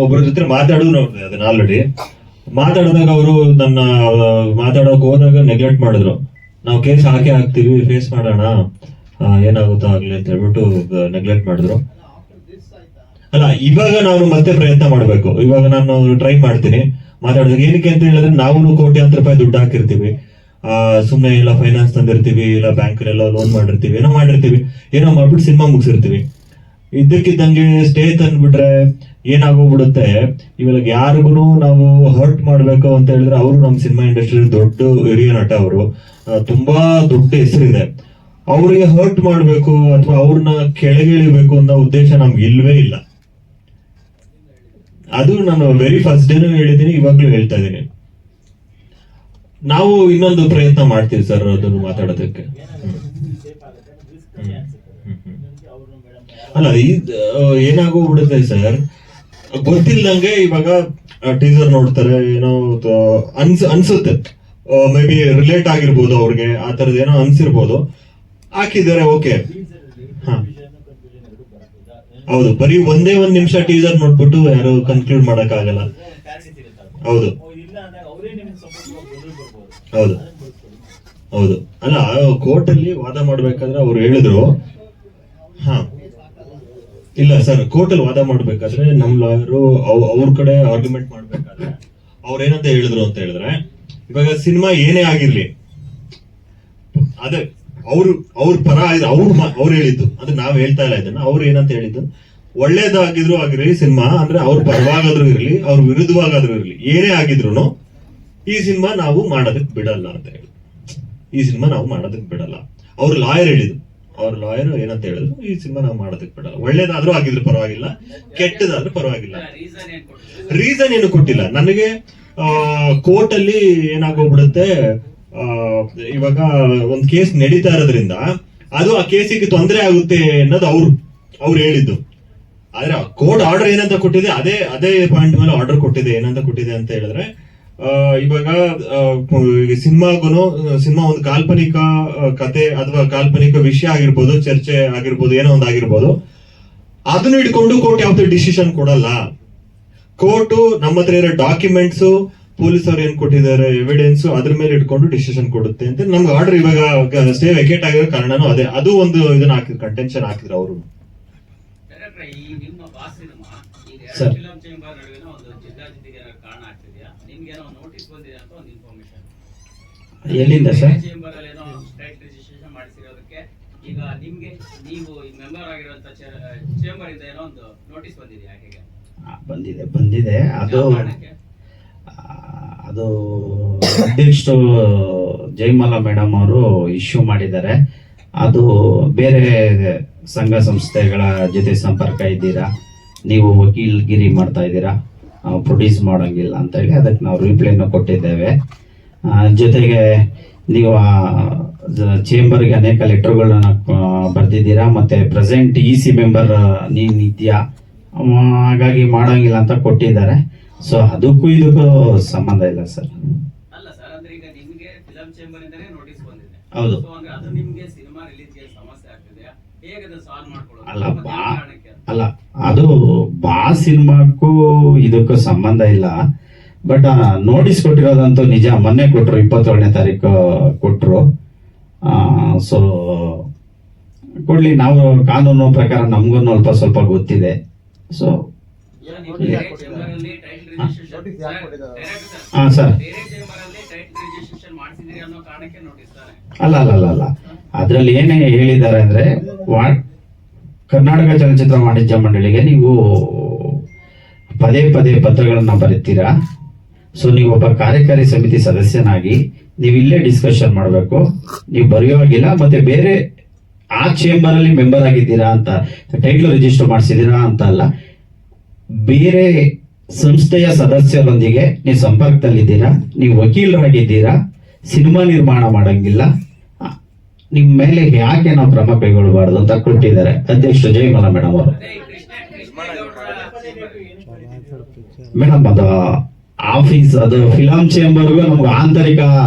ಒಬ್ಬರ ಜೊತೆ ಮಾತಾಡೋದು ನೋಡಿದೆ ಅದನ್ನ ಆಲ್ರೆಡಿ. ಮಾತಾಡಿದಾಗ ಅವರು ನನ್ನ ಮಾತಾಡೋಕೆ ಹೋದಾಗ ನೆಗ್ಲೆಕ್ಟ್ ಮಾಡಿದ್ರು. ನಾವು ಕೇಸ್ ಹಾಕ್ತೀವಿ, ಫೇಸ್ ಮಾಡೋಣ, ಏನಾಗುತ್ತೋ ಆಗ್ಲಿ ಅಂತ ಹೇಳ್ಬಿಟ್ಟು ನೆಗ್ಲೆಕ್ಟ್ ಮಾಡಿದ್ರು. ಅಲ್ಲ, ಇವಾಗ ನಾನು ಮತ್ತೆ ಪ್ರಯತ್ನ ಮಾಡ್ಬೇಕು. ಇವಾಗ ನಾನು ಟ್ರೈ ಮಾಡ್ತೀನಿ ಮಾತಾಡಿದಾಗ. ಏನಕ್ಕೆ ಅಂತ ಹೇಳಿದ್ರೆ ನಾವು ಕೋಟ್ಯಾಂತರ ರೂಪಾಯಿ ದುಡ್ಡು ಹಾಕಿರ್ತೀವಿ, ಸುಮ್ಮನೆ ಇಲ್ಲ ಫೈನಾನ್ಸ್ ತಂದಿರ್ತೀವಿ, ಇಲ್ಲ ಬ್ಯಾಂಕಲ್ಲೆಲ್ಲ ಲೋನ್ ಮಾಡಿರ್ತೀವಿ, ಏನೋ ಮಾಡ್ಬಿಟ್ಟು ಸಿನಿಮಾ ಮುಗಿಸಿರ್ತೀವಿ. ಇದ್ದಕ್ಕಿದ್ದಂಗೆ ಸ್ಟೇ ತಂದ್ಬಿಟ್ರೆ ಏನಾಗೋಗ್ಬಿಡುತ್ತೆ, ಇವಾಗ ಯಾರಿಗೂ ನಾವು ಹರ್ಟ್ ಮಾಡ್ಬೇಕು ಅಂತ ಹೇಳಿದ್ರೆ, ಅವರು ನಮ್ಮ ಸಿನಿಮಾ ಇಂಡಸ್ಟ್ರಿ ದೊಡ್ಡ ಹಿರಿಯ ನಟ, ಅವರು ತುಂಬಾ ದೊಡ್ಡ ಹೆಸರಿದೆ. ಅವ್ರಿಗೆ ಹರ್ಟ್ ಮಾಡ್ಬೇಕು ಅಥವಾ ಅವ್ರನ್ನ ಕೆಳಗಿಳಿಬೇಕು ಅನ್ನೋ ಉದ್ದೇಶ ನಮ್ಗೆ ಇಲ್ವೇ ಇಲ್ಲ. ಅದು ನಾನು ವೆರಿ ಫಸ್ಟ್ ಡೇನೂ ಹೇಳಿದ್ದೀನಿ, ಇವಾಗ್ಲೂ ಹೇಳ್ತಾ ಇದ್ದೀನಿ. ನಾವು ಇನ್ನೊಂದು ಪ್ರಯತ್ನ ಮಾಡ್ತೀವಿ ಸರ್ ಅದನ್ನು ಮಾತಾಡೋದಕ್ಕೆ. ಅಲ್ಲ, ಏನಾಗೋಗ್ಬಿಡುತ್ತೆ ಸರ್, ಗೊತ್ತಿಲ್ದಂಗೆ ಇವಾಗ ಟೀಸರ್ ನೋಡ್ತಾರೆ, ಏನೋ ಅನ್ಸುತ್ತೆ, ಮೇ ಬಿ ರಿಲೇಟ್ ಆಗಿರ್ಬೋದು ಅವ್ರಿಗೆ, ಆ ತರದ್ ಏನೋ ಅನ್ಸಿರ್ಬೋದು, ಹಾಕಿದ್ದಾರೆ, ಓಕೆ. ಹೌದು, ಬರೀ ಒಂದೇ ಒಂದ್ ನಿಮಿಷ ಟೀಸರ್ ನೋಡ್ಬಿಟ್ಟು ಯಾರು ಕನ್ಕ್ಲೂಡ್ ಮಾಡಕ್ ಆಗಲ್ಲ. ಹೌದು ಹೌದು ಹೌದು. ಅಲ್ಲ, ಕೋರ್ಟ್ ಅಲ್ಲಿ ವಾದ ಮಾಡ್ಬೇಕಾದ್ರೆ ಅವ್ರು ಹೇಳಿದ್ರು, ಇಲ್ಲ ಸರ್, ಕೋರ್ಟ್ ಅಲ್ಲಿ ವಾದ ಮಾಡ್ಬೇಕಾದ್ರೆ ನಮ್ ಲಾಯರು ಅವ್ರ ಕಡೆ ಆರ್ಗ್ಯುಮೆಂಟ್ ಮಾಡ್ಬೇಕಾದ್ರೆ ಅವ್ರೇನಂತ ಹೇಳಿದ್ರು ಅಂತ ಹೇಳಿದ್ರೆ, ಇವಾಗ ಸಿನಿಮಾ ಏನೇ ಆಗಿರ್ಲಿ, ಅದೇ ಅವ್ರ ಪರ ಅವ್ರು ಹೇಳಿದ್ದು, ಅದು ನಾವ್ ಹೇಳ್ತಾ ಇಲ್ಲ ಇದನ್ನ. ಅವ್ರು ಏನಂತ ಹೇಳಿದ್ದು, ಒಳ್ಳೇದಾಗಿದ್ರು ಆಗಿರ್ಲಿ ಸಿನಿಮಾ, ಅಂದ್ರೆ ಅವ್ರ ಪರವಾಗಾದ್ರೂ ಇರ್ಲಿ, ಅವ್ರ ವಿರುದ್ಧವಾಗಾದ್ರೂ ಇರ್ಲಿ, ಏನೇ ಆಗಿದ್ರು ಈ ಸಿನಿಮಾ ನಾವು ಮಾಡೋದಕ್ ಬಿಡಲ್ಲ ಅಂತ ಹೇಳಿ, ಈ ಸಿನಿಮಾ ನಾವು ಮಾಡೋದಕ್ ಬಿಡಲ್ಲ. ಅವ್ರ ಲಾಯರ್ ಹೇಳಿದ್ರು, ಅವ್ರ ಲಾಯರ್ ಏನಂತ ಹೇಳಿದ್ರು, ಈ ಸಿನಿಮಾ ನಾವು ಮಾಡೋದಕ್ ಬಿಡಲ್ಲ. ಒಳ್ಳೇದಾದ್ರೂ ಆಗಿದ್ರು ಪರವಾಗಿಲ್ಲ, ಕೆಟ್ಟದಾದ್ರೂ ಪರವಾಗಿಲ್ಲ. ರೀಸನ್ ಏನು ಕೊಟ್ಟಿಲ್ಲ ನನಗೆ. ಕೋರ್ಟ್ ಅಲ್ಲಿ ಏನಾಗೋಗ್ಬಿಡುತ್ತೆ, ಇವಾಗ ಒಂದ್ ಕೇಸ್ ನಡೀತಾ ಇರೋದ್ರಿಂದ ಅದು ಆ ಕೇಸಿಗೆ ತೊಂದರೆ ಆಗುತ್ತೆ ಅನ್ನೋದು ಅವ್ರು ಹೇಳಿದ್ದು. ಆದ್ರೆ ಕೋರ್ಟ್ ಆರ್ಡರ್ ಏನಂತ ಕೊಟ್ಟಿದೆ, ಅದೇ ಪಾಯಿಂಟ್ ಮೇಲೆ ಆರ್ಡರ್ ಕೊಟ್ಟಿದೆ. ಏನಂತ ಕೊಟ್ಟಿದೆ ಅಂತ ಹೇಳಿದ್ರೆ, ಇವಾಗ ಸಿನಿಮಾ ಒಂದು ಕಾಲ್ಪನಿಕ ಕತೆ ಅಥವಾ ಕಾಲ್ಪನಿಕ ವಿಷಯ ಆಗಿರ್ಬೋದು, ಚರ್ಚೆ ಆಗಿರ್ಬೋದು, ಏನೋ ಒಂದು ಆಗಿರ್ಬೋದು, ಅದನ್ನ ಇಟ್ಕೊಂಡು ಕೋರ್ಟ್ ಯಾವ್ದು ಡಿಸಿಷನ್ ಕೊಡಲ್ಲ. ಕೋರ್ಟ್ ನಮ್ಮ ಹತ್ರ ಇರೋ ಡಾಕ್ಯುಮೆಂಟ್ಸ್, ಪೊಲೀಸ್ ಅವ್ರು ಏನ್ ಕೊಟ್ಟಿದ್ದಾರೆ ಎವಿಡೆನ್ಸ್, ಅದ್ರ ಮೇಲೆ ಇಟ್ಕೊಂಡು ಡಿಸಿಷನ್ ಕೊಡುತ್ತೆ ಅಂತ ನಮ್ಗೆ ಆರ್ಡರ್. ಇವಾಗ ಸ್ಟೇ ವೆಕೇಟ್ ಆಗಿರೋ ಕಾರಣನೂ ಅದೇ. ಅದು ಒಂದು ಇದನ್ನ ಹಾಕಿದ್ರು, ಕಂಟೆನ್ಷನ್ ಹಾಕಿದ್ರು ಅವರು. ಸರ್, ಎಲ್ಲಿಂದ ಸರ್? ಈಗ ನಿಮ್ಗೆ ನೀವು ಮೆಂಬರ್ ಆಗಿರುವಂತ ಚೇಂಬರ್ ಇಂದ ಏನೋ ಒಂದು ನೋಟಿಸ್ ಬಂದಿದೆಯಾ? ಹೇಗೆ ಬಂದಿದೆ. ಅದು ಅಧ್ಯಕ್ಷರು ಜಯಮಾಲಾ ಮೇಡಮ್ ಅವರು ಇಶ್ಯೂ ಮಾಡಿದ್ದಾರೆ. ಅದು ಬೇರೆ ಸಂಘ ಸಂಸ್ಥೆಗಳ ಜೊತೆ ಸಂಪರ್ಕ ಇದ್ದೀರಾ, ನೀವು ವಕೀಲ್ಗಿರಿ ಮಾಡ್ತಾ ಇದ್ದೀರಾ, ಪ್ರೊಡ್ಯೂಸ್ ಮಾಡೋಂಗಿಲ್ಲ ಅಂತ ಹೇಳಿ ಅದಕ್ಕೆ ನಾವು ರಿಪ್ಲೈನ ಕೊಟ್ಟಿದ್ದೇವೆ. ಜೊತೆಗೆ ನೀವು ಚೇಂಬರ್ಗೆ ಅನೇಕ ಲೆಟರ್ಗಳನ್ನ ಬರೆದಿದ್ದೀರಾ, ಮತ್ತೆ ಪ್ರೆಸೆಂಟ್ EC ಮೆಂಬರ್ ನೀನಿದ್ಯಾ, ಹಾಗಾಗಿ ಮಾಡೋಂಗಿಲ್ಲ ಅಂತ ಕೊಟ್ಟಿದ್ದಾರೆ. ಸೊ ಅದಕ್ಕೂ ಇದಕ್ಕೂ ಸಂಬಂಧ ಇಲ್ಲ ಸರ್. ಅಲ್ಲ ಸರ್, ಅಂದ್ರೆ ಈಗ ನಿಮಗೆ ಫಿಲಂ ಚೇಂಬರ್ ಇಂದನೇ ನೋಟಿಸ್ ಬಂದಿದೆ. ಹೌದು. ಅಂದ್ರೆ ಅದು ನಿಮಗೆ ಸಿನಿಮಾ ರಿಲೀಸ್ ಗೆ ಸಮಸ್ಯೆ ಆಗ್ತಿದೆಯಾ? ಹೇಗೆ ಅದು ಸಾಲ್ವ್ ಮಾಡ್ಕೊಳ್ಳೋದು? ಅಲ್ಲ, ಅದು ಸಿನಿಮಾಕ್ಕೂ ಇದಕ್ಕೂ ಸಂಬಂಧ ಇಲ್ಲ. ಬಟ್ ನೋಟಿಸ್ ಕೊಟ್ಟಿರೋದಂತೂ ನಿಜ. ಮೊನ್ನೆ ಕೊಟ್ರು, 27ನೇ ತಾರೀಕು ಕೊಟ್ರು. ಸೊ ಕೊಡ್ಲಿ, ನಾವು ಕಾನೂನು ಪ್ರಕಾರ ನಮ್ಗೂ ಸ್ವಲ್ಪ ಗೊತ್ತಿದೆ. ಸೊ ಸರ್, ಅಲ್ಲ, ಅದ್ರಲ್ಲಿ ಏನೇ ಹೇಳಿದ್ದಾರೆ ಅಂದ್ರೆ, ಕರ್ನಾಟಕ ಚಲನಚಿತ್ರ ವಾಣಿಜ್ಯ ಮಂಡಳಿಗೆ ನೀವು ಪದೇ ಪತ್ರಗಳನ್ನ ಬರೀತೀರಾ. ಸೊ ನೀವು ಒಬ್ಬ ಕಾರ್ಯಕಾರಿ ಸಮಿತಿ ಸದಸ್ಯನಾಗಿ ನೀವು ಇಲ್ಲೇ ಡಿಸ್ಕಷನ್ ಮಾಡಬೇಕು. ನೀವು ಬರೆಯೋಗಿಲ್ಲ. ಮತ್ತೆ ಬೇರೆ ಆ ಚೇಂಬರ್ ಅಲ್ಲಿ ಮೆಂಬರ್ ಆಗಿದ್ದೀರಾ ಅಂತ, ಟೈಟ್ಲ್ ರಿಜಿಸ್ಟರ್ ಮಾಡಿಸಿದೀರಾ ಅಂತ ಅಲ್ಲ, ಬೇರೆ ಸಂಸ್ಥೆಯ ಸದಸ್ಯರೊಂದಿಗೆ ನೀವು ಸಂಪರ್ಕದಲ್ಲಿದ್ದೀರಾ, ನೀವು ವಕೀಲರಾಗಿದ್ದೀರಾ, ಸಿನಿಮಾ ನಿರ್ಮಾಣ ಮಾಡಂಗಿಲ್ಲ, ನಿಮ್ ಮೇಲೆ ಯಾಕೆ ನಾವು ಕ್ರಮ ಕೈಗೊಳ್ಳಬಾರ್ದು ಅಂತ ಕೊಟ್ಟಿದ್ದಾರೆ ಅಧ್ಯಕ್ಷರು ಜಯಮಾಲಾ ಮೇಡಮ್ ಅವರು. ಮೇಡಮ್, ಅದು ಆಫೀಸ್, ಅದು ಫಿಲಂ ಚೇಂಬರ್ಗೂ ನಮ್ಗೆ ಆಂತರಿಕ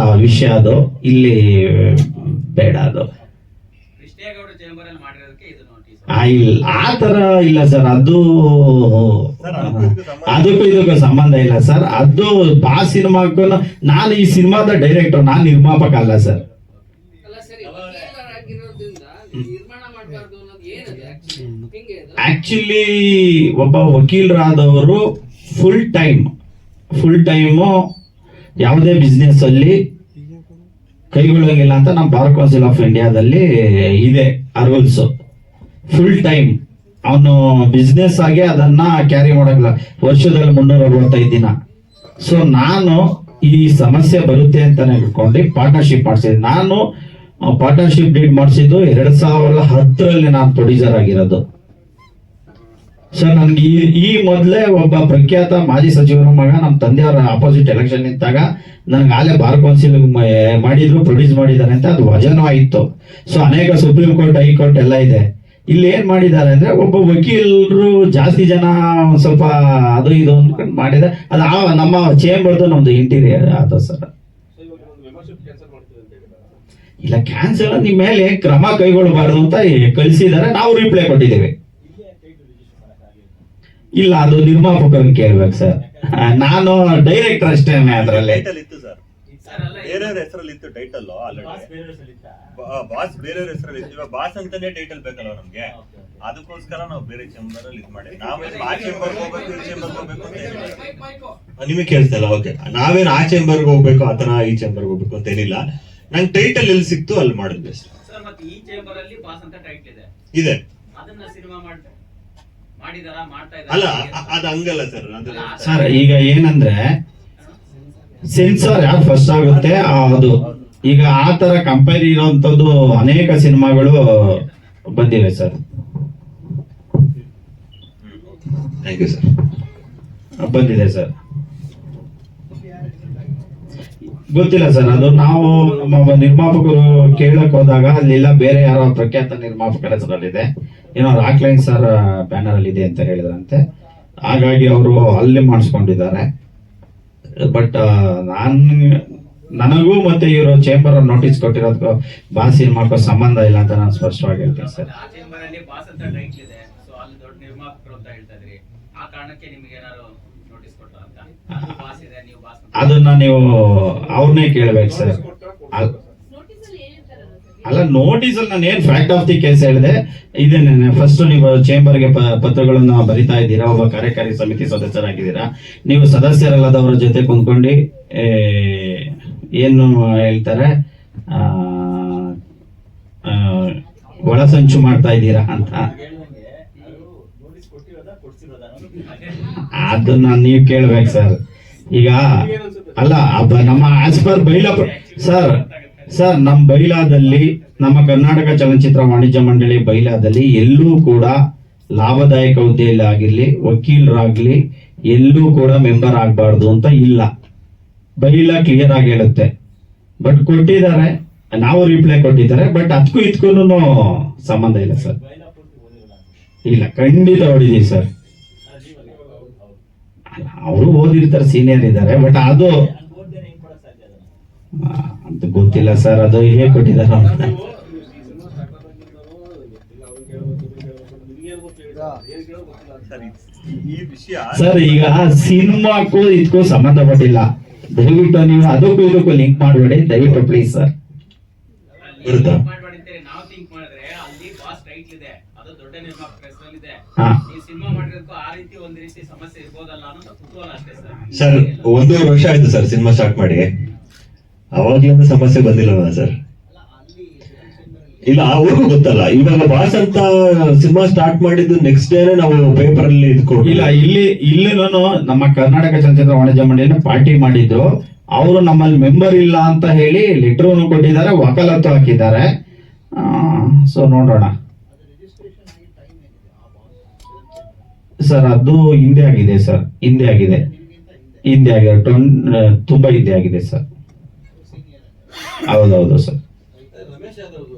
ವಿಷಯ, ಅದು ಇಲ್ಲಿ ಬೇಡ. ಅದು ಕೃಷ್ಣೇಗೌಡ ಚೇಂಬರ್ ಅಲ್ಲಿ ಮಾಡಿರೋದಕ್ಕೆ ಇದು ನೋಟಿಸ್. ಆ ತರ ಇಲ್ಲ ಸರ್, ಅದು ಅದಕ್ಕೂ ಇದಕ್ಕೂ ಸಂಬಂಧ ಇಲ್ಲ ಸರ್. ಅದು ಬಾ ಸಿನಿಮಾಕ್ಕೂ ನಾನು ಈ ಸಿನಿಮಾದ ಡೈರೆಕ್ಟರ್, ನಾನು ನಿರ್ಮಾಪಕ ಅಲ್ಲ ಸರ್. ಅಲ್ಲ ಸರಿ, ವಕೀಲರಾಗಿರೋದ್ರಿಂದ ನಿರ್ಮಾಣ ಮಾಡಬಾರ್ದು ಅನ್ನೋದು ಏನದು ಹಿಂಗೆ ಅದು? ಆಕ್ಚುಲಿ ಒಬ್ಬ ವಕೀಲರಾದವರು ಫುಲ್ ಟೈಮು ಯಾವುದೇ ಬಿಸ್ನೆಸ್ ಅಲ್ಲಿ ಕೈಗೊಳ್ಳಂಗಿಲ್ಲ ಅಂತ ನಮ್ಮ ಬಾರ್ ಕೌನ್ಸಿಲ್ ಆಫ್ ಇಂಡಿಯಾದಲ್ಲಿ ಇದೆ ಆ ರೂಲ್ಸ್. ಫುಲ್ ಟೈಮ್ ಅವನು ಬಿಸ್ನೆಸ್ ಆಗಿ ಅದನ್ನ ಕ್ಯಾರಿ ಮಾಡಲ್ಲ ವರ್ಷದಲ್ಲಿ 365 ದಿನ. ಸೊ ನಾನು ಈ ಸಮಸ್ಯೆ ಬರುತ್ತೆ ಅಂತಾನೆ ಹೇಳ್ಕೊಂಡು ಪಾರ್ಟ್ನರ್ಶಿಪ್ ಮಾಡಿಸಿದ್ದೆ. ನಾನು ಪಾರ್ಟ್ನರ್ಶಿಪ್ ಡೀಡ್ ಮಾಡಿಸಿದ್ದು 2010ರಲ್ಲಿ ನಾನು ಪ್ರೊಡ್ಯೂಸರ್ ಆಗಿರೋದು. ಸೊ ನನ್ಗೆ ಈ ಮೊದಲೇ ಒಬ್ಬ ಪ್ರಖ್ಯಾತ ಮಾಜಿ ಸಚಿವರ ಮಗ ನಮ್ಮ ತಂದೆಯವರ ಆಪೋಸಿಟ್ ಎಲೆಕ್ಷನ್ ನಿಂತಾಗ ನನ್ಗೆ ಆಲೆ ಬಾರ್ ಕೌನ್ಸಿಲ್ ಮಾಡಿದ್ರು, ಪ್ರೊಡ್ಯೂಸ್ ಮಾಡಿದ್ದಾರೆ ಅಂತ ಅದು ವಜನೂ ಆಯಿತು. ಸೊ ಅನೇಕ ಸುಪ್ರೀಂ ಕೋರ್ಟ್, ಹೈಕೋರ್ಟ್ ಎಲ್ಲ ಇದೆ. ಇಲ್ಲಿ ಏನ್ ಮಾಡಿದ್ದಾರೆ ಅಂದ್ರೆ ಒಬ್ಬ ವಕೀಲರು ಜಾಸ್ತಿ ಜನ ಸ್ವಲ್ಪ ಅದು ಇದು ಅಂದ್ಕೊಂಡು ಮಾಡಿದೆ. ಅದು ನಮ್ಮ ಚೇಂಬರ್ದು ನಮ್ದು ಇಂಟೀರಿಯರ್ ಆದ ಸರ್. ಇಲ್ಲ ಕ್ಯಾನ್ಸಲ್ ನಿಮ್ಮ ಮೇಲೆ ಕ್ರಮ ಕೈಗೊಳ್ಳಬಾರ್ದು ಅಂತ ಕಳಿಸಿದ್ದಾರೆ, ನಾವು ರಿಪ್ಲೈ ಕೊಟ್ಟಿದ್ದೇವೆ. ಇಲ್ಲ ಅದು ನಿರ್ಮಾಪಕರನ್ನ ಕೇಳ್ಬೇಕು ಸರ್, ನಾನು ಡೈರೆಕ್ಟರ್ ಅಷ್ಟೇ ಅದರಲ್ಲಿ. ಟೈಟಲ್ ಇತ್ತು ಸರ್, ಬೇರೆಯವ್ರ ಹೆಸರಲ್ಲಿ ಇತ್ತು ಟೈಟಲ್ ಆಲ್ರೆಡಿ. ಬಾಸ್ ಬೇರೆಯವ್ರ ಹೆಸರಲ್ಲಿ ಇತ್ತು. ಇವಾಗ ಬಾಸ್ ಅಂತಾನೆ ಟೈಟಲ್ ಬೇಕಲ್ಲ ನಮ್ಗೆ, ಅದಕ್ಕೋಸ್ಕರ ನಾವು ಬೇರೆ ಚೇಂಬರ್ ಅಲ್ಲಿ ಇದು ಮಾಡಿ ನಾವೇನು ಆ ಚೇಂಬರ್ ಹೋಗ್ಬೇಕು ಈ ಚೇಂಬರ್ ಹೋಗ್ಬೇಕು ಅಂತ ಏನಿಲ್ಲ. ನಿಮಗೆ ಕೇಳ್ತಾ ಇಲ್ಲ? ಓಕೆ, ನಾವೇನು ಆ ಚೇಂಬರ್ಗೆ ಹೋಗ್ಬೇಕು ಆತರ ಈ ಚೇಂಬರ್ಗೆ ಹೋಗ್ಬೇಕು ಅಂತ ಏನಿಲ್ಲ. ನಂಗೆ ಟೈಟಲ್ ಎಲ್ಲಿ ಸಿಕ್ತು ಅಲ್ಲಿ ಮಾಡಿದ್ವಿ ಬೆಸ್ಟ್ ಸರ್. ಮತ್ತೆ ಈ ಚೇಂಬರ್ ಅಲ್ಲಿ ಬಾಸ್ ಅಂತ ಟೈಟ್ಲ್ ಇದೆ. ಅದನ್ನ ಸಿನಿಮಾ ಮಾಡಿದಾರ, ಮಾಡ್ತಾ ಅಲ್ಲ ಇದ್ದಾರೆ? ಅದು ಹಂಗಲ್ಲ ಸರ್. ಸರ್ ಈಗ ಏನಂದ್ರೆ ಸೆನ್ಸಾರ್ ಯಾವ್ದು ಫಸ್ಟ್ ಆಗುತ್ತೆ ಅದು. ಈಗ ಆ ತರ ಕಂಪೇರ್ ಇರುವಂತದ್ದು ಅನೇಕ ಸಿನಿಮಾಗಳು ಬಂದಿವೆ ಸರ್. Thank you sir. ಬಂದಿದೆ ಸರ್, ಗೊತ್ತಿಲ್ಲ ಸರ್. ಅದು ನಾವು ನಮ್ಮ ನಿರ್ಮಾಪಕರು ಕೇಳಕ್ ಹೋದಾಗ ಅಲ್ಲೆಲ್ಲ ಬೇರೆ ಯಾರೋ ಪ್ರಖ್ಯಾತ ನಿರ್ಮಾಪಕರ ಹೆಸರಲ್ಲಿದೆ, ಏನೋ ರಾಕ್ಲೈನ್ ಸರ್ ಬ್ಯಾನರ್ ಅಲ್ಲಿ ಇದೆ ಅಂತ ಹೇಳಿದ್ರಂತೆ. ಹಾಗಾಗಿ ಅವರು ಅಲ್ಲಿ ಮಾಡಿಸ್ಕೊಂಡಿದ್ದಾರೆ. ಬಟ್ ನನಗೂ ಮತ್ತೆ ಇವರು ಚೇಂಬರ್ ನೋಟಿಸ್ ಕೊಟ್ಟಿರೋದಕ್ಕೂ ಬಾ ಸಿನಿಮಾಕ್ಕೂ ಸಂಬಂಧ ಇಲ್ಲ ಅಂತ ನಾನು ಸ್ಪಷ್ಟವಾಗಿ ಹೇಳ್ತೀನಿ ಸರ್. ಆ ಚೇಂಬರ್ ಅಲ್ಲಿ ಬಾಸ್ ಅಂತ ಟೈಟ್ಲ್ ಇದೆ, ಸೊ ಅಲ್ಲಿ ದೊಡ್ಡ ನಿರ್ಮಾಪಕರು ಅಂತ ಹೇಳ್ತಾ ಇದ್ರಿ. ಆ ಕಾರಣಕ್ಕೆ ನಿಮ್ಗೆ ಏನಾದ್ರು ನೋಟಿಸ್ ಕೊಟ್ರ ಅಂತ? ಬಾಸ್ ಇದೆ, ನೀವು ಬಾಸ್ ಅದನ್ನ ನೀವು ಅವ್ರನ್ನೇ ಕೇಳ್ಬೇಕು ಸರ್. ಅಲ್ಲ ನೋಟಿಸ್ ಅಲ್ಲಿ ನಾನು ಏನ್ ಫ್ಯಾಕ್ಟ್ ಆಫ್ ದಿ ಕೇಸ್ ಹೇಳಿದೆ ಇದೇನೆ. ಫಸ್ಟ್ ನೀವು ಚೇಂಬರ್ಗೆ ಪತ್ರಗಳನ್ನ ಬರಿತಾ ಇದ್ದೀರಾ, ಒಬ್ಬ ಕಾರ್ಯಕಾರಿ ಸಮಿತಿ ಸದಸ್ಯರಾಗಿದ್ದೀರಾ. ನೀವು ಸದಸ್ಯರಲ್ಲದವರ ಜೊತೆ ಕುಂತ್ಕೊಂಡು ಏನು ಹೇಳ್ತಾರೆ ಒಳಸಂಚು ಮಾಡ್ತಾ ಇದ್ದೀರಾ ಅಂತ. ಅದನ್ನ ನೀವು ಕೇಳ್ಬೇಕು ಸರ್. ಈಗ ಅಲ್ಲ ನಮ್ಮ ಆಸ್ ಪರ್ ಬೈಲಾ ಸರ್ ನಮ್ಮ ಬೈಲಾದಲ್ಲಿ, ನಮ್ಮ ಕರ್ನಾಟಕ ಚಲನಚಿತ್ರ ವಾಣಿಜ್ಯ ಮಂಡಳಿ ಬೈಲಾದಲ್ಲಿ ಎಲ್ಲೂ ಕೂಡ ಲಾಭದಾಯಕ ಹುದ್ದೆಯಲ್ಲಿ ಆಗಿರ್ಲಿ, ವಕೀಲರಾಗ್ಲಿ ಎಲ್ಲೂ ಕೂಡ ಮೆಂಬರ್ ಆಗಬಾರ್ದು ಅಂತ ಇಲ್ಲ. ಬೈಲಾ ಕ್ಲಿಯರ್ ಆಗಿ ಹೇಳುತ್ತೆ. ಬಟ್ ಕೊಟ್ಟಿದ್ದಾರೆ, ನಾವು ರಿಪ್ಲೈ ಕೊಟ್ಟಿದ್ದಾರೆ. ಬಟ್ ಅದಕ್ಕೂ ಇದಕ್ಕೂ ಸಂಬಂಧ ಇಲ್ಲ ಸರ್. ಇಲ್ಲ ಖಂಡಿತ ಹೊಡಿದೀವಿ ಸರ್. ಅವರು ಓದಿರ್ತಾರೆ, ಸೀನಿಯರ್ ಇದ್ದಾರೆ. ಬಟ್ ಅದು ಅಂತ ಗೊತ್ತಿಲ್ಲ ಸರ್, ಅದು ಹೇಗೆ ಕೊಟ್ಟಿದ್ದಾರೆ ಅಂತ. ಸರ್ ಈಗ ಸಿನಿಮಾಕ್ಕೂ ಇದಕ್ಕೂ ಸಂಬಂಧಪಟ್ಟಿಲ್ಲ. ದಯವಿಟ್ಟು ನೀವು ಅದಕ್ಕೂ ಇದಕ್ಕೂ ಲಿಂಕ್ ಮಾಡಬೇಡಿ ದಯವಿಟ್ಟು ಪ್ಲೀಸ್ ಸರ್. ಮಾಡ್ಬೇಡಿ. ನಾವು ಥಿಂಕ್ ಮಾಡಿದ್ರೆ ಅಲ್ಲಿ ಬಾಸ್ ಟೈಟ್ಲ್ ಇದೆ, ಅದು ದೊಡ್ಡ ನಿರ್ಮಾಪಕರ ಹೆಸರಲ್ಲಿದೆ. ಹಾ ಈ ಸಿನಿಮಾ ಮಾಡಿರೋದಕ್ಕೂ ಆ ರೀತಿ ಒಂದ್ ರೀತಿ ಸಮಸ್ಯೆ ಇರ್ಬೋದಲ್ಲ ಅನ್ನೋ ಕುತೂಹಲ ಅಷ್ಟೇ ಸರ್. 1.5 ವರ್ಷ ಆಯ್ತು ಸರ್ ಸಿನಿಮಾ ಸ್ಟಾರ್ಟ್ ಮಾಡಿ, ಅವಾಗ್ಲಿಂದ ಸಮಸ್ಯೆ ಬಂದಿಲ್ಲ ಸರ್. ಇಲ್ಲ ಅವ್ರಿಗೂ ಗೊತ್ತಲ್ಲ. ಇವಾಗ ಬಾಸ್ ಅಂತ ಸಿನಿಮಾ ಸ್ಟಾರ್ಟ್ ಮಾಡಿದ್ದು ನೆಕ್ಸ್ಟ್ ಡೇನೆ ನಾವು ಪೇಪರ್ ಅಲ್ಲಿ ಇದ್ಕೊಂಡು. ಇಲ್ಲ ಇಲ್ಲಿ ನಮ್ಮ ಕರ್ನಾಟಕ ಚಲನಚಿತ್ರ ವಾಣಿಜ್ಯ ಮಂಡಳಿನ ಪಾರ್ಟಿ ಮಾಡಿದ್ರು. ಅವರು ನಮ್ಮಲ್ಲಿ ಮೆಂಬರ್ ಇಲ್ಲ ಅಂತ ಹೇಳಿ ಲೆಟರ್ ಕೊಟ್ಟಿದ್ದಾರೆ, ವಕಾಲತ್ತು ಹಾಕಿದ್ದಾರೆ. ಸೊ ನೋಡೋಣ ಸರ್. ಅದು ಹಿಂದೆ ಆಗಿದೆ ಸರ್, ಹಿಂದೆ ಆಗಿದೆ ತುಂಬಾ ಹಿಂದೆ ಆಗಿದೆ ಸರ್. ಹೌದೌದು ಸರ್. ರಮೇಶ್ ಯಾದವ್